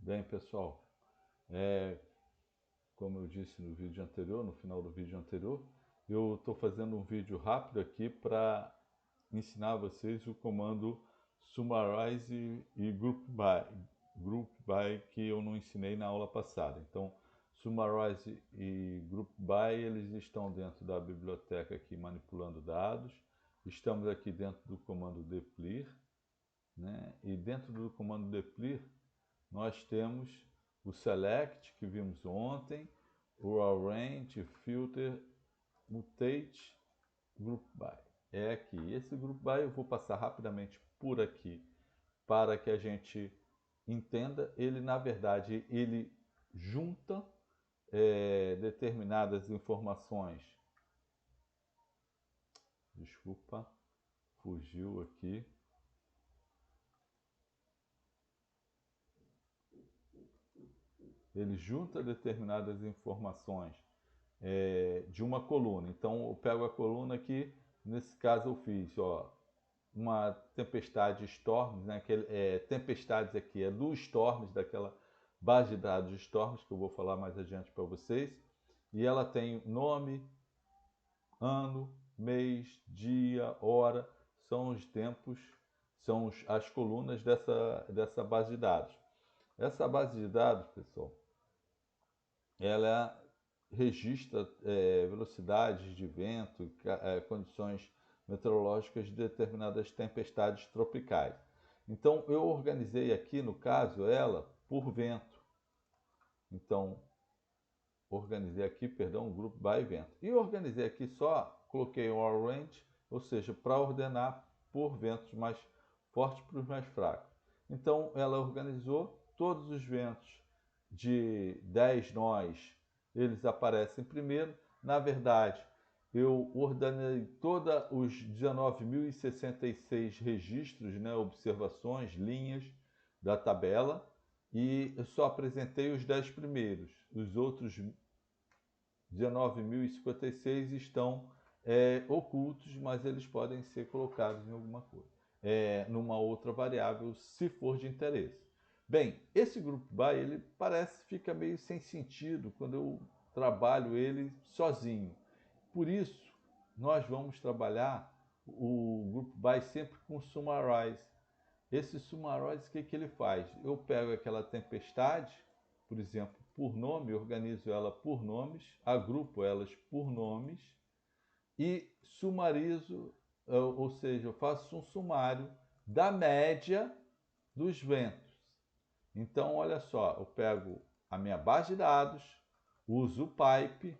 Bem, pessoal, como eu disse no vídeo anterior, no final do vídeo anterior, eu estou fazendo um vídeo rápido aqui para ensinar a vocês o comando summarize e group by que eu não ensinei na aula passada. Então, summarize e group by, eles estão dentro da biblioteca aqui manipulando dados. Estamos aqui dentro do comando deplir, né? E dentro do comando deplir nós temos o select, que vimos ontem, o arrange, filter, mutate, group by. É aqui. Esse group by eu vou passar rapidamente por aqui para que a gente entenda. Ele, na verdade, ele junta determinadas informações. Desculpa, fugiu aqui. Ele junta determinadas informações de uma coluna. Então eu pego a coluna aqui, nesse caso eu fiz uma tempestade Storms, né, tempestades aqui, do Storms, daquela base de dados de Storms, que eu vou falar mais adiante para vocês. E ela tem nome, ano, mês, dia, hora, são os tempos, são as colunas dessa base de dados. Essa base de dados, pessoal, ela registra velocidades de vento, condições meteorológicas de determinadas tempestades tropicais. Então eu organizei aqui, no caso, ela por vento. Então, organizei aqui, perdão, o grupo by vento. E organizei aqui só, coloquei um arrange, ou seja, para ordenar por ventos mais fortes para os mais fracos. Então ela organizou todos os ventos de 10 nós, eles aparecem primeiro. Na verdade, eu ordenei todos os 19.066 registros, né, observações, linhas da tabela, e eu só apresentei os 10 primeiros. Os outros 19.056 estão ocultos, mas eles podem ser colocados em alguma coisa, numa outra variável, se for de interesse. Bem, esse group by, ele fica meio sem sentido quando eu trabalho ele sozinho. Por isso, nós vamos trabalhar o group by sempre com summarize. Esse summarize, o que ele faz? Eu pego aquela tempestade, por exemplo, por nome, organizo ela por nomes, agrupo elas por nomes e sumarizo, ou seja, eu faço um sumário da média dos ventos. Então, olha só, eu pego a minha base de dados, uso o pipe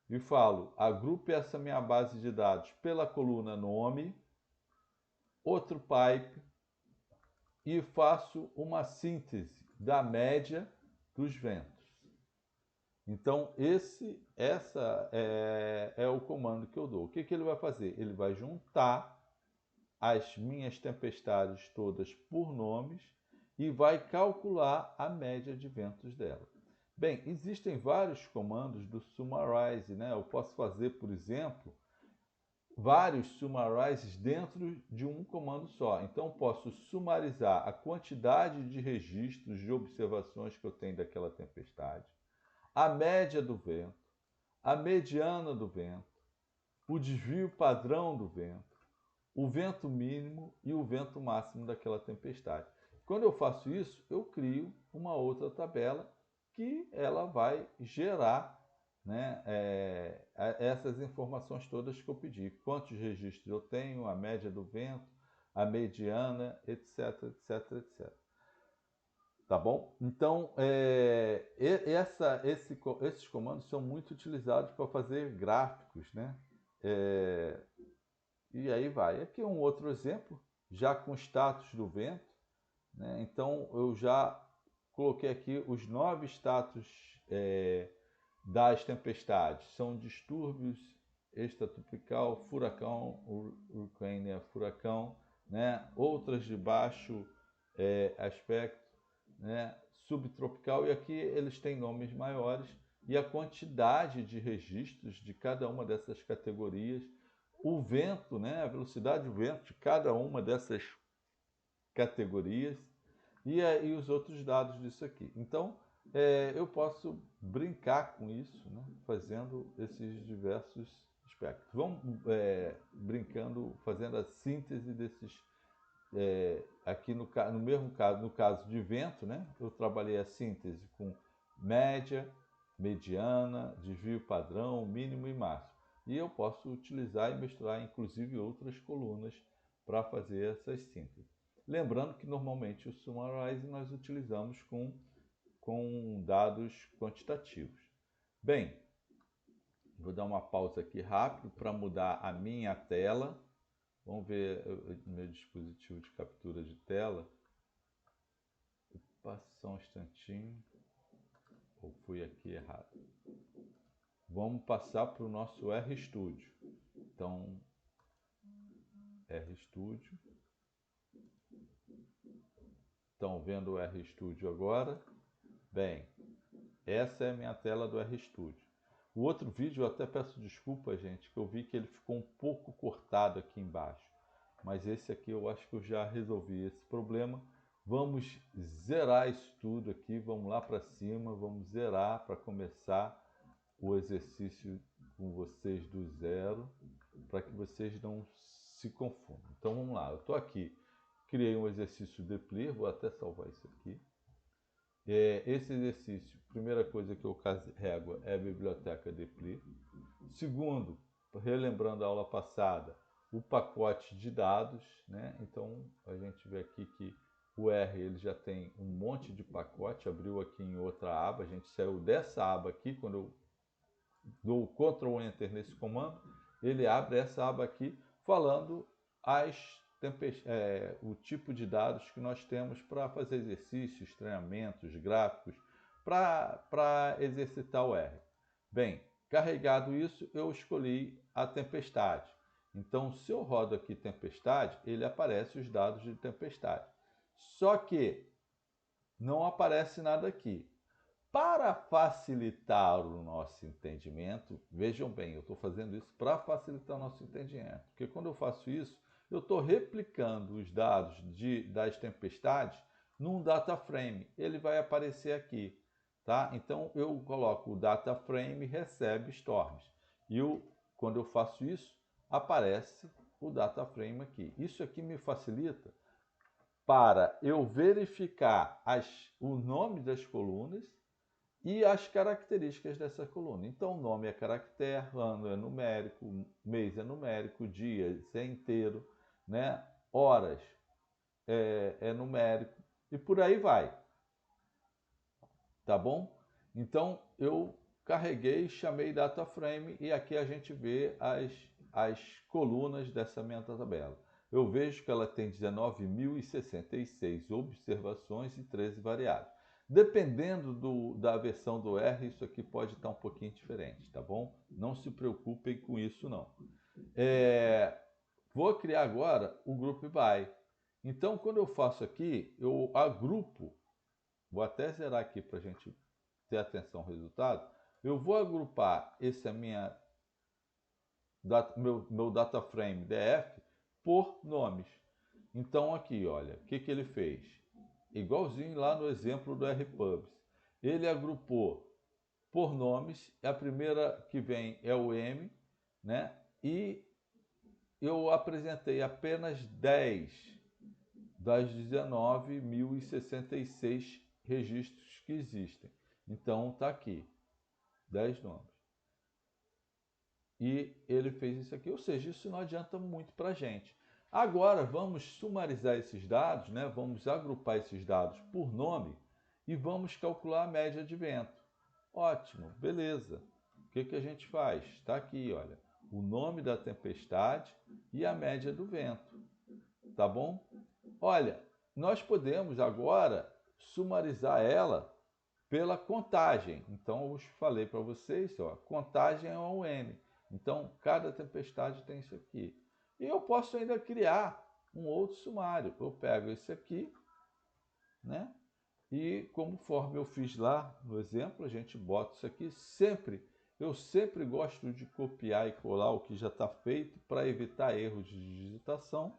e falo, agrupe essa minha base de dados pela coluna nome, outro pipe, e faço uma síntese da média dos ventos. Então, essa é o comando que eu dou. O que ele vai fazer? Ele vai juntar as minhas tempestades todas por nomes e vai calcular a média de ventos dela. Bem, existem vários comandos do summarize, né? Eu posso fazer, por exemplo, vários summarizes dentro de um comando só. Então, posso sumarizar a quantidade de registros de observações que eu tenho daquela tempestade, a média do vento, a mediana do vento, o desvio padrão do vento, o vento mínimo e o vento máximo daquela tempestade. Quando eu faço isso, eu crio uma outra tabela que ela vai gerar, né, essas informações todas que eu pedi. Quantos registros eu tenho, a média do vento, a mediana, etc, etc, etc. Tá bom? Então, esses comandos são muito utilizados para fazer gráficos, né? E aí vai. Aqui um outro exemplo, já com status do vento, né? Então, eu já coloquei aqui os 9 status das tempestades. São distúrbios, extratropical, furacão, hurricane é furacão, né? Outras de baixo aspecto, né? Subtropical, e aqui eles têm nomes maiores, e a quantidade de registros de cada uma dessas categorias, o vento, né? A velocidade do vento de cada uma dessas categorias, e os outros dados disso aqui. Então, eu posso brincar com isso, né, fazendo esses diversos aspectos. Vamos brincando, fazendo a síntese desses. Aqui no mesmo caso, no caso de vento, né, eu trabalhei a síntese com média, mediana, desvio padrão, mínimo e máximo. E eu posso utilizar e misturar, inclusive, outras colunas para fazer essas sínteses. Lembrando que normalmente o Summarize nós utilizamos com dados quantitativos. Bem, vou dar uma pausa aqui rápido para mudar a minha tela. Vamos ver meu dispositivo de captura de tela. Opa, só um instantinho. Ou fui aqui errado. Vamos passar para o nosso RStudio. Então, RStudio. Estão vendo o RStudio agora? Bem, essa é a minha tela do RStudio. O outro vídeo, eu até peço desculpa, gente, que eu vi que ele ficou um pouco cortado aqui embaixo. Mas esse aqui eu acho que eu já resolvi esse problema. Vamos zerar isso tudo aqui, vamos lá para cima, vamos zerar para começar o exercício com vocês do zero, para que vocês não se confundam. Então vamos lá, eu estou aqui, criei um exercício Deplir, vou até salvar isso aqui. Esse exercício, primeira coisa que eu carrego é a biblioteca Deplir. Segundo, relembrando a aula passada, o pacote de dados, né? Então a gente vê aqui que o R ele já tem um monte de pacote, abriu aqui em outra aba, a gente saiu dessa aba aqui, quando eu dou Ctrl Enter nesse comando, ele abre essa aba aqui falando o tipo de dados que nós temos para fazer exercícios, treinamentos, gráficos, para exercitar o R. Bem, carregado isso, eu escolhi a tempestade. Então, se eu rodo aqui tempestade, ele aparece os dados de tempestade. Só que não aparece nada aqui. Para facilitar o nosso entendimento, vejam bem, eu estou fazendo isso para facilitar o nosso entendimento, porque quando eu faço isso, eu estou replicando os dados das tempestades num data frame. Ele vai aparecer aqui, tá? Então eu coloco o data frame recebe storms. E quando eu faço isso, aparece o data frame aqui. Isso aqui me facilita para eu verificar o nome das colunas e as características dessa coluna. Então, o nome é caractere, ano é numérico, mês é numérico, dia é inteiro, né? Horas é numérico e por aí vai. Tá bom? Então, eu carreguei, chamei data frame e aqui a gente vê as colunas dessa minha tabela. Eu vejo que ela tem 19.066 observações e 13 variáveis. Dependendo da versão do R, isso aqui pode estar um pouquinho diferente, tá bom? Não se preocupem com isso, não. Vou criar agora o Group By. Então, quando eu faço aqui, eu agrupo, vou até zerar aqui para a gente ter atenção ao resultado, eu vou agrupar meu data frame DF por nomes. Então, aqui, olha, o que ele fez? Igualzinho lá no exemplo do RPubs. Ele agrupou por nomes, a primeira que vem é o M, né? E eu apresentei apenas 10 das 19.066 registros que existem. Então, está aqui, 10 nomes. E ele fez isso aqui, ou seja, isso não adianta muito para a gente. Agora vamos sumarizar esses dados, né? Vamos agrupar esses dados por nome e vamos calcular a média de vento. Ótimo, beleza. O que a gente faz? Está aqui, olha, o nome da tempestade e a média do vento. Tá bom? Olha, nós podemos agora sumarizar ela pela contagem. Então, eu falei para vocês, ó, contagem é um N. Então, cada tempestade tem isso aqui. E eu posso ainda criar um outro sumário. Eu pego esse aqui, né? E conforme eu fiz lá no exemplo, a gente bota isso aqui sempre. Eu sempre gosto de copiar e colar o que já está feito para evitar erros de digitação.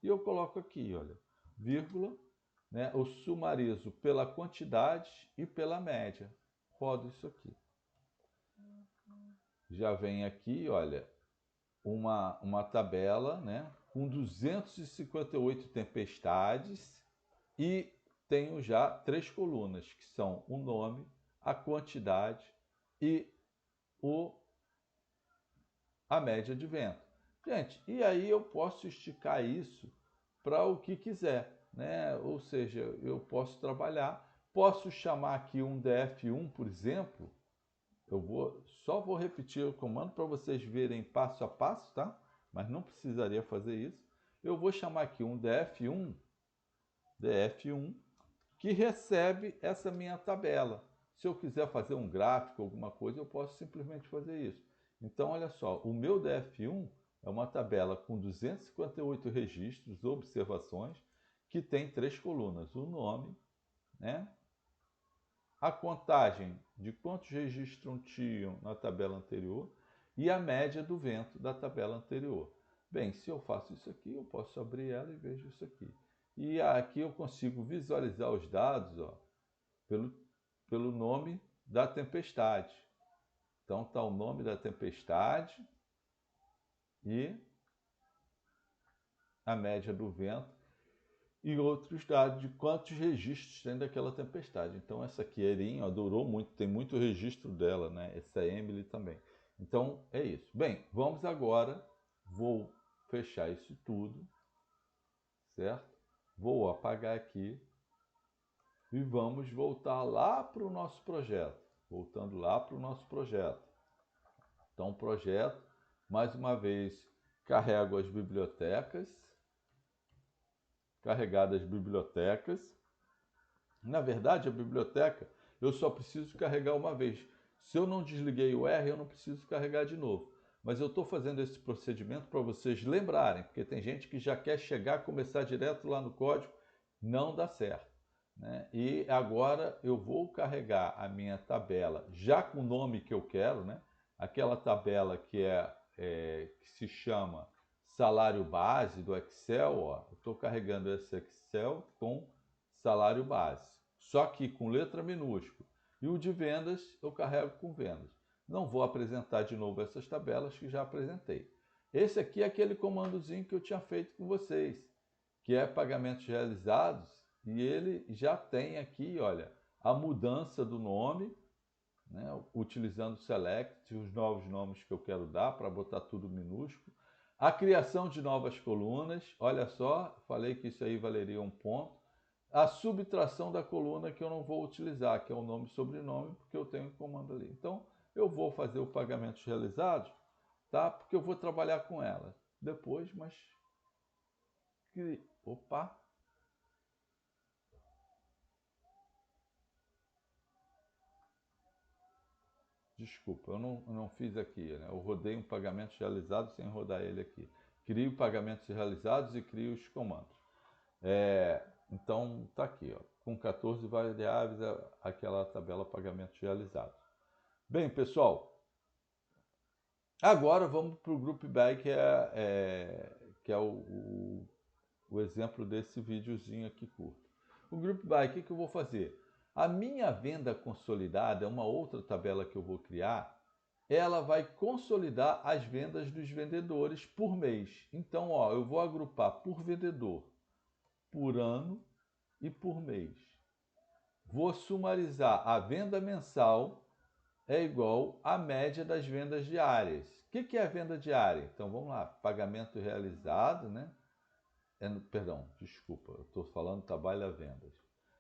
E eu coloco aqui, olha, vírgula, né, eu sumarizo pela quantidade e pela média. Rodo isso aqui. Já vem aqui, olha, uma tabela, né, com 258 tempestades e tenho já 3 colunas, que são o nome, a quantidade e a média de vento. Gente, e aí eu posso esticar isso para o que quiser, né? Ou seja, eu posso trabalhar, posso chamar aqui um DF1, por exemplo. Só vou repetir o comando para vocês verem passo a passo, tá? Mas não precisaria fazer isso. Eu vou chamar aqui um DF1, que recebe essa minha tabela. Se eu quiser fazer um gráfico, alguma coisa, eu posso simplesmente fazer isso. Então, olha só, o meu DF1 é uma tabela com 258 registros, observações, que tem 3 colunas. O nome, né? A contagem de quantos registros tinham na tabela anterior e a média do vento da tabela anterior. Bem, se eu faço isso aqui, eu posso abrir ela e vejo isso aqui. E aqui eu consigo visualizar os dados, ó, pelo nome da tempestade. Então está o nome da tempestade e a média do vento e outros dados de quantos registros tem daquela tempestade. Então essa aqui, Erin, ó, durou muito, tem muito registro dela, né? Essa Emily também. Então é isso. Bem, vamos agora, vou fechar isso tudo, certo? Vou apagar aqui e vamos voltar lá para o nosso projeto. Voltando lá para o nosso projeto. Então, projeto, mais uma vez, carrego as bibliotecas. Carregadas as bibliotecas. Na verdade, a biblioteca eu só preciso carregar uma vez. Se eu não desliguei o R, eu não preciso carregar de novo. Mas eu estou fazendo esse procedimento para vocês lembrarem, porque tem gente que já quer chegar, começar direto lá no código, não dá certo, né? E agora eu vou carregar a minha tabela já com o nome que eu quero, né? Aquela tabela que que se chama salário base do Excel, ó, eu estou carregando esse Excel com salário base, só que com letra minúscula. E o de vendas eu carrego com vendas. Não vou apresentar de novo essas tabelas que já apresentei. Esse aqui é aquele comandozinho que eu tinha feito com vocês, que é pagamentos realizados, e ele já tem aqui, olha, a mudança do nome, né, utilizando o select, os novos nomes que eu quero dar para botar tudo minúsculo. A criação de novas colunas, olha só, falei que isso aí valeria 1 ponto. A subtração da coluna que eu não vou utilizar, que é o nome e sobrenome, porque eu tenho um comando ali. Então, eu vou fazer o pagamentos realizados, tá? Porque eu vou trabalhar com ela depois, mas... Opa! Desculpa, eu não fiz aqui, né? Eu rodei um pagamento realizado sem rodar ele aqui. Crio pagamentos realizados e crio os comandos. Então, tá aqui, ó, com 14 variáveis, aquela tabela pagamentos realizados. Bem, pessoal, agora vamos para o Group By, que é o exemplo desse videozinho aqui curto. O Group By, o que eu vou fazer? A minha venda consolidada é uma outra tabela que eu vou criar. Ela vai consolidar as vendas dos vendedores por mês. Então, ó, eu vou agrupar por vendedor, por ano e por mês. Vou sumarizar a venda mensal é igual à média das vendas diárias. O que é a venda diária? Então, vamos lá. Pagamento realizado, né? Perdão, desculpa, eu estou falando trabalho a vendas.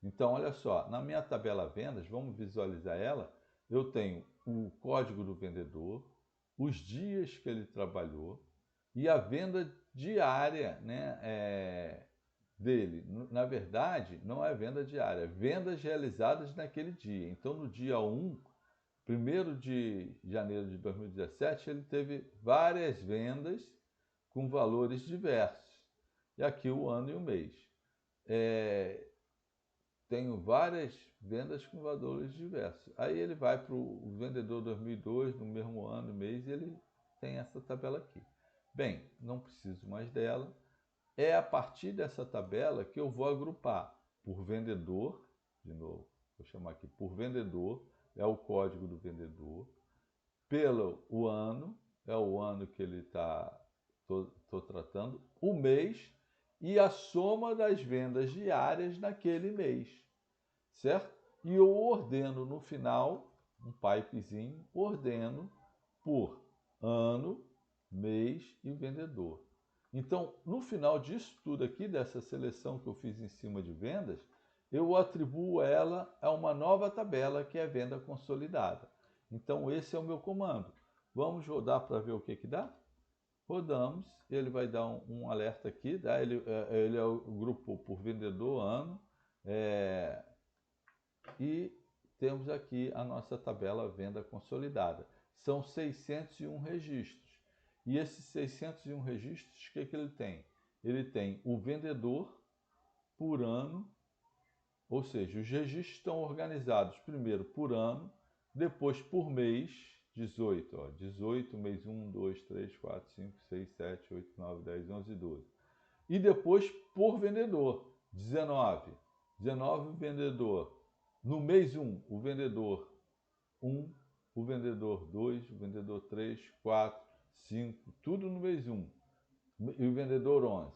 Então, olha só, na minha tabela vendas, vamos visualizar ela, eu tenho o código do vendedor, os dias que ele trabalhou e a venda diária, né, dele. Na verdade, não é venda diária, é vendas realizadas naquele dia. Então, no dia 1º de janeiro de 2017, ele teve várias vendas com valores diversos. E aqui o ano e o mês. Tenho várias vendas com valores diversos. Aí ele vai para o vendedor 2002, no mesmo ano e mês, e ele tem essa tabela aqui. Bem, não preciso mais dela. É a partir dessa tabela que eu vou agrupar por vendedor, de novo, vou chamar aqui por vendedor, é o código do vendedor, pelo o ano, é o ano que ele estou tratando, o mês e a soma das vendas diárias naquele mês, certo? E eu ordeno no final, um pipezinho, ordeno por ano, mês e vendedor. Então, no final disso tudo aqui, dessa seleção que eu fiz em cima de vendas, eu atribuo ela a uma nova tabela que é venda consolidada. Então, esse é o meu comando. Vamos rodar para ver o que dá? Rodamos, ele vai dar um alerta aqui, tá? Ele é o grupo por vendedor, ano, e temos aqui a nossa tabela venda consolidada. São 601 registros. E esses 601 registros, o que ele tem? Ele tem o vendedor por ano, ou seja, os registros estão organizados primeiro por ano, depois por mês, 18, ó, 18, mês 1, 2, 3, 4, 5, 6, 7, 8, 9, 10, 11, 12. E depois por vendedor, 19. 19 vendedor. No mês 1, o vendedor 1, o vendedor 2, o vendedor 3, 4, 5, tudo no mês 1. E o vendedor 11.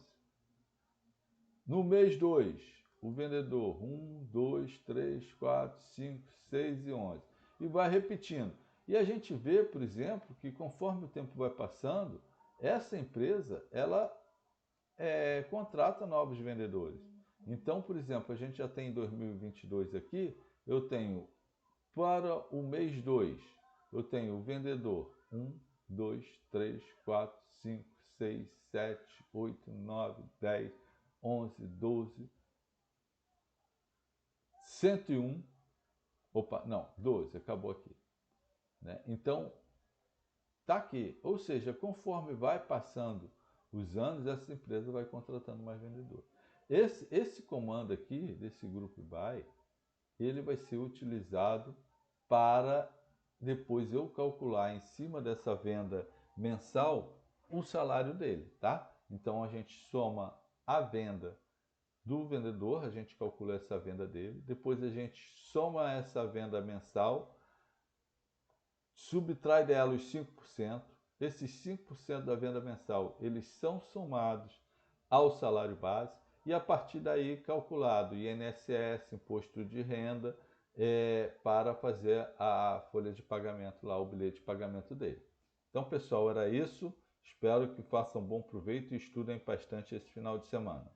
No mês 2, o vendedor 1, 2, 3, 4, 5, 6 e 11. E vai repetindo. E a gente vê, por exemplo, que conforme o tempo vai passando, essa empresa, ela contrata novos vendedores. Então, por exemplo, a gente já tem em 2022 aqui, eu tenho para o mês 2, eu tenho o vendedor 1, 2, 3, 4, 5, 6, 7, 8, 9, 10, 11, 12, 101, opa, não, 12, acabou aqui. Né? Então, tá aqui. Ou seja, conforme vai passando os anos, essa empresa vai contratando mais vendedor. Esse comando aqui, desse group by, ele vai ser utilizado para depois eu calcular em cima dessa venda mensal o salário dele, tá? Então a gente soma a venda do vendedor, a gente calcula essa venda dele, depois a gente soma essa venda mensal, subtrai dela os 5%, esses 5% da venda mensal, eles são somados ao salário base e a partir daí calculado INSS, imposto de renda, para fazer a folha de pagamento lá, o bilhete de pagamento dele. Então, pessoal, era isso. Espero que façam bom proveito e estudem bastante esse final de semana.